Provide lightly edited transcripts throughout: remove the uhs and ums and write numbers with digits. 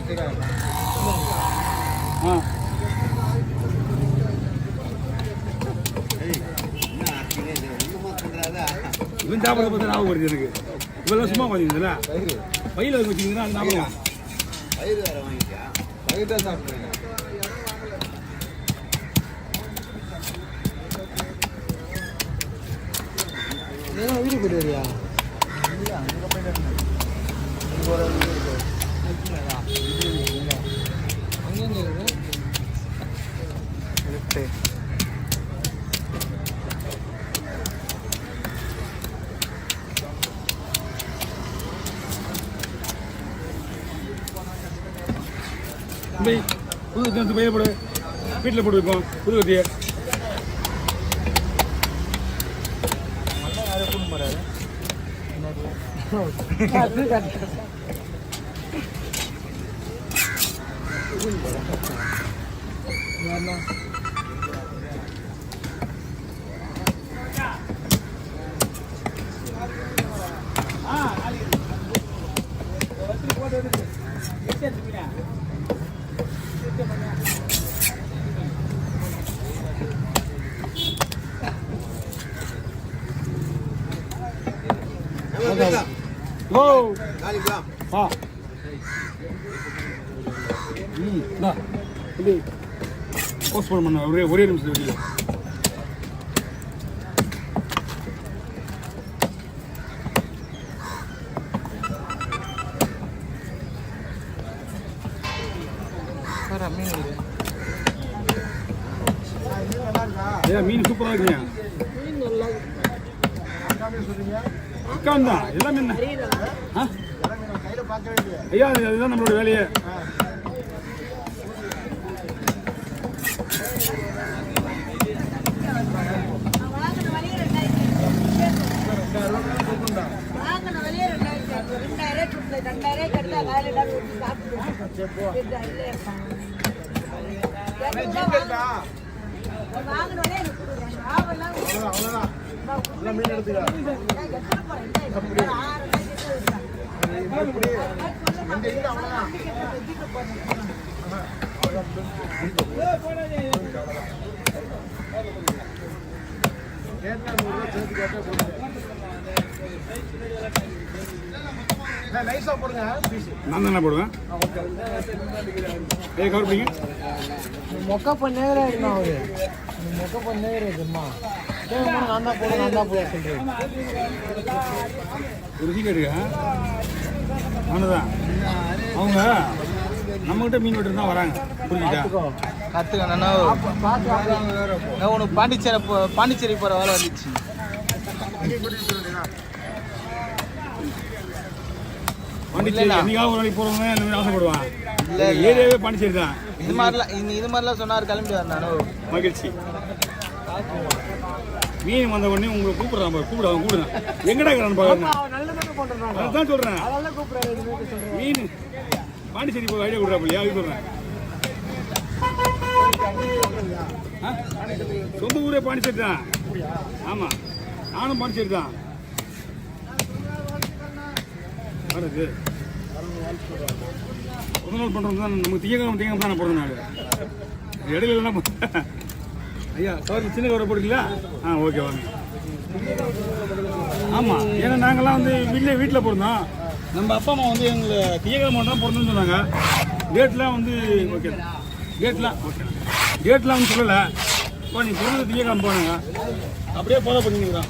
இவன் சாப்பிட பார்த்தா ஞாபகம் வருது எனக்கு. இவெல்லாம் சும்மா பார்த்தீங்களா பையில வச்சுக்கிங்கன்னா அது ஞாபகம். பயிர் வேற வாங்கிட்டியா? பயிர் தான் சாப்பிடுறேன். வீடு போயிட்டு வரியா? இல்லை அங்கே போயிட்டு இங்கே ஒரு வீடு இருக்கு. அங்கேருந்து இருக்கு லெஃப்ட்டு. புது பைய போடு, வீட்டில் போட்டு வைப்போம் புது கத்தியை. போஸ்ட் பண்ண ஒரே நிமிஷம் வெளியே. மீன் சூப்பராக இருக்குங்க. அக்கான் தான் எல்லாமே என்ன ஐயா, அதுதான் நம்மளோட வேலையே. நான் தானே போடுவேன். கவர் பண்ணிங்க. மொக்க பண்ணேரே இருக்கணும் அவரு. மொக்க பண்ணேரே இருக்குமா? நான் தான் போடுவேன் சொல்றேன். ருசி கேட்டுக்க. அவனுதான் அவங்க நம்மகிட்ட மீன் வெட்டு தான் வராங்க. புரிஞ்சுட்டா? கற்றுக்க நான் உனக்கு பாண்டிச்சேரி போகிற வேலை வந்துச்சு. பாண்டிச்சேரி என்னைக்காவது ஒரு நாளைக்கு போகிறவங்க இந்த மாதிரி ஆசைப்படுவான். இல்லை ஏரியாவே பாண்டிச்சேரி தான். இது மாதிரிலாம் சொன்னார் கிளம்பி வந்தானோ மகிழ்ச்சி. மீன் வந்த உடனே உங்களை கூப்பிடுறேன். எங்கடா இருக்கிறான்னு பாருங்க. அதான் சொல்றேன். மீன் பாண்டிச்சேரி போய் ஐடியா கொடுறாப்பில்லையா? அது சொல்றேன். சொந்த ஊரே பாண்டிச்சேரி தான். ஆமா, நானும் பாண்டிச்சேரி தான். ஒரு நாள் பண்றது தான் நமக்கு திங்கக்கிழமை தான் பிறந்த நாள். இடையில என்ன ஐயா கவர் சின்ன கவரை போட்டுங்களா? ஓகே வாங்க. ஆமாம், ஏன்னா நாங்கள்லாம் வந்து வீட்டில் பிறந்தோம். நம்ம அப்பா அம்மா வந்து எங்களை திங்கக்கிழமை தான் பிறந்தோன்னு சொன்னாங்க. டேட்லாம் வந்து ஓகே, டேட்லாம் வந்து சொல்லலை. இப்போ நீ பிறந்த திங்கக்கிழமை போனாங்க, அப்படியே ஃபாலோ பண்ணிக்கிறோம்.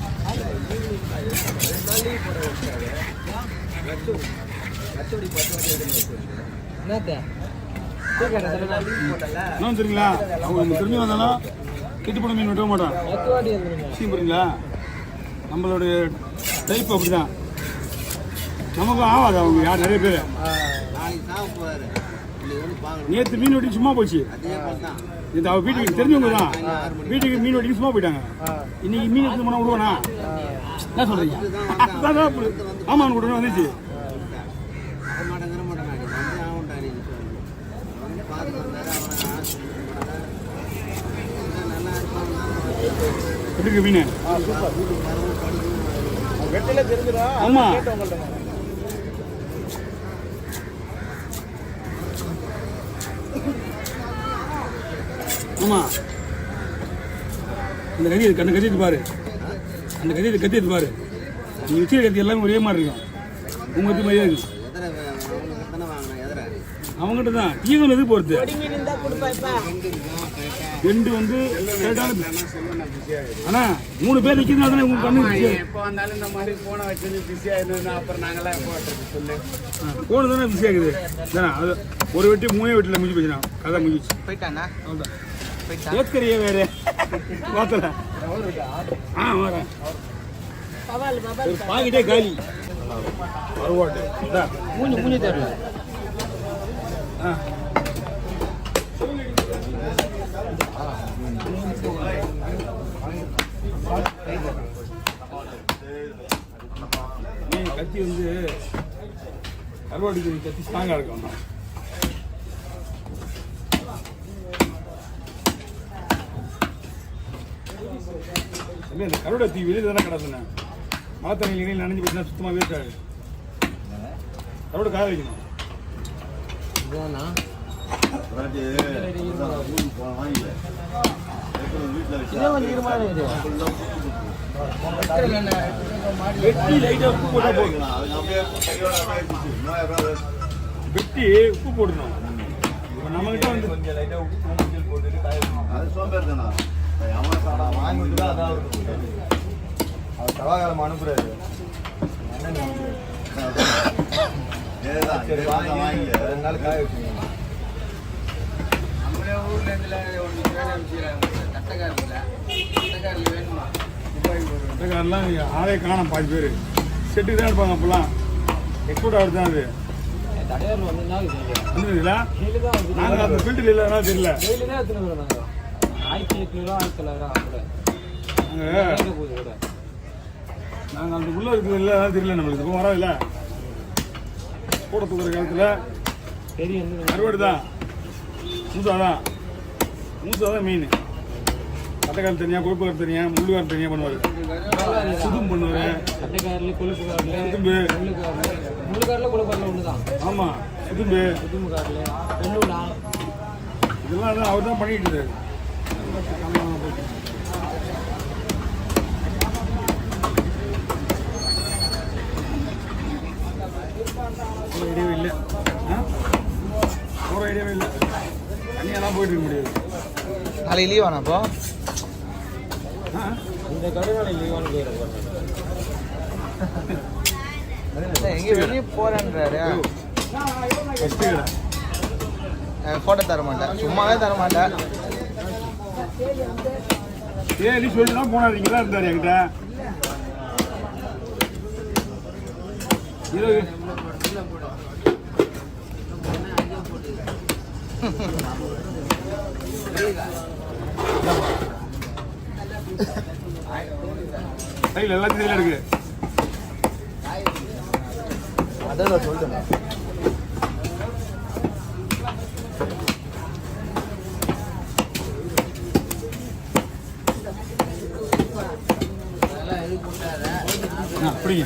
என்ன தெரியுங்களா? அவங்க திரும்பி வந்தாலும் கிட்டு போன மீன் விட்ட மாட்டான். புரியுங்களா? நம்மளுடைய டைப் அப்படிதான். நமக்கும் ஆகாது. அவங்க யார் நிறைய பேர் நேற்று மீன் வெட்டி சும்மா போச்சு. இந்த அவ வீட்டுக்கு தெரிஞ்சவங்க தான் வீட்டுக்கு மீன் வெட்டி சும்மா போயிட்டாங்க. இன்னைக்கு மீன் எடுத்து போனா விடுவானா? என்ன சொல்றீங்க? ஆமா, உடனே வந்துச்சு. எப்படி மீன்? ஆமா, ஆமாம் அந்த கத்தி கண்ணு கத்திட்டு பாரு, அந்த கத்திட்டு பாரு. நீ வச்சு கத்தி எல்லாமே ஒரே மாதிரி இருக்கும், உங்கள் கத்தி மாதிரியே இருக்கும். அவங்ககிட்ட தான் தீவனம் எது போகிறது. ரெண்டு வந்து ஆனால் 3 பேர் நிற்கிறது தானே உங்கள் கண்ணு எப்போ வந்தாலும் இந்த மாதிரி போனை வச்சு பிஸியாக இருந்ததுன்னா அப்புறம் நாங்களாம் போட்டுருக்கு சொல்லு. போன தானே பிஸி ஆகுது தானே. அது ஒரு வெட்டி 3 வெட்டில் முடிஞ்சு போச்சுண்ணா, கதை முடிஞ்சிச்சு. போயிட்டாண்ணா அவ்வளோதான். போயிட்டான். ஏற்கரையே வேறு பார்த்தல வரேன். ஒரு பாக்கிட்டே காலி வருவாட்டு மூஞ்சி தெரியல. கத்தி வந்து கருவாடிக்கு கத்தி ஸ்ட்ராங்காக இருக்கும். இந்த கருவாடை தீ வெளியில் தானே கிடக்குண்ணே. மழை தண்ணி இடையில் நனைஞ்சு போச்சுன்னா சுத்தமாக வேஸ்ட் ஆகுது. கருவாடை காய வைக்கணும். இதுதானா வெட்டி லைட்டாக உப்பு போட்டால் போதும். வெட்டி உப்பு போடணும். இப்போ நம்மகிட்ட வந்து கொஞ்சம் லைட்டாக உப்பு போட்டுட்டு காய வைக்கணும். அது சோம்பேறி தானா வாங்கி கொடுத்தா அதான் அவர் சவாகாலம் அனுப்புறாரு. சரி வாங்கி 2 நாள் காய வச்சுக்கோங்க. நம்மளே ஊர்ல இருந்து ஒன்று வேலை வச்சுக்கிறாங்க கட்டக்காரில் வேணுமா கட்டக்காரெல்லாம் ஆளே காணும். பாதி பேர் செட்டுக்கு தான் எடுப்பாங்க. அப்போல்லாம் எக்ஸ்போர்ட் ஆகுது தான் அது. தடையாரில் வந்துருங்களா? நாங்கள் அந்த ஃபீல்டில் இல்லைன்னா தெரியல. டெய்லி தான் எடுத்துன்னு வரோம் நாங்கள். 1800 1900 கூட நாங்கள் அந்த உள்ள இருக்குது இல்லை தெரியல நம்மளுக்கு. இப்போ வரோம் இல்லை கூட தூக்குற காலத்தில் தெரியும். கருவாடு தான் மூசா தான் மெயின். கட்டைக்கால் தனியாக, கொழுப்புக்கார் தனியாக, முள்ளுக்கார் தனியாக பண்ணுவார். சுதும் பண்ணுவார். கட்டைக்காரில் கொழுப்புக்காரில் சுதும்பு முள்ளுக்காரில் கொழுப்பாரில் ஒன்று தான். ஆமாம் சுதும்பு சுதும்புக்காரில் வெள்ளூடா இதெல்லாம் அவர் தான் பண்ணிட்டு இருக்காரு. ஐடியாவே இல்லை, ஒரு ஐடியாவே இல்லை. தனியெல்லாம் போயிட்டு இருக்க முடியாது. நாளைக்கு லீவ் ஆனா அப்போ ஆ இந்த கருவாடை லீவானு போயிடும். எங்கேயும் வெளியே போறேன்றாரு. ஃபஸ்ட்டு ஃபோட்டோ தர மாட்டேன், சும்மாவே தர மாட்டேன். ஏன் சொல்லிட்டு தான் போனாருங்களா இருந்தார் என்கிட்ட. கையில் எல்லாத்தையும் இருக்கு. அதான் சொல்லிட்டேன். அப்படிங்க